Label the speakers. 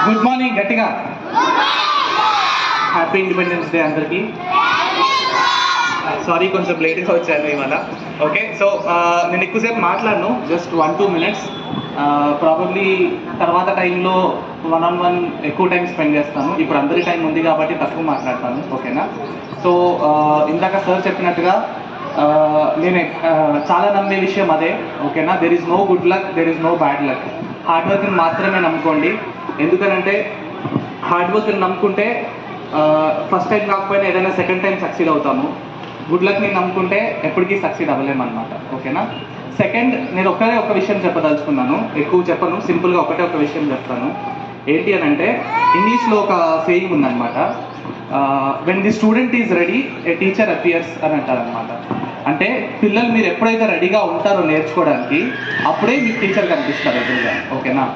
Speaker 1: Good morning గట్టిగా. Happy independence day అందరికీ. Sorry కొంచెం లేట్గా వచ్చాను ఇవాళ. ఓకే, సో నేను ఎక్కువసేపు మాట్లాడను, జస్ట్ 1-2 minutes. ప్రాబబ్లీ తర్వాత టైంలో 1-on-1 ఎక్కువ టైం స్పెండ్ చేస్తాను. ఇప్పుడు అందరి టైం ఉంది కాబట్టి తక్కువ మాట్లాడతాను. ఓకేనా? సో ఇందాక సార్ చెప్పినట్టుగా నేను చాలా నమ్మే విషయం అదే. ఓకేనా? There is no good luck, there is no bad luck. Hard వర్క్ని మాత్రమే నమ్ముకోండి. ఎందుకనంటే హార్డ్ వర్క్ని నమ్ముకుంటే ఫస్ట్ టైం కాకపోయినా ఏదైనా సెకండ్ టైం సక్సీడ్ అవుతాము. గుడ్ లక్ని నమ్ముకుంటే ఎప్పటికీ సక్సీడ్ అవ్వలేమన్నమాట. ఓకేనా? సెకండ్, నేను ఒక విషయం చెప్పదలుచుకున్నాను. ఎక్కువ చెప్పను, సింపుల్గా ఒక విషయం చెప్తాను. ఏంటి అని అంటే, ఇంగ్లీష్లో ఒక సేయింగ్ ఉందన్నమాట, when the student is ready A teacher appears అని అంటారనమాట. అంటే పిల్లలు మీరు ఎప్పుడైతే రెడీగా ఉంటారో నేర్చుకోవడానికి, అప్పుడే మీకు టీచర్ కనిపిస్తారు ఎదురుగా. ఓకేనా?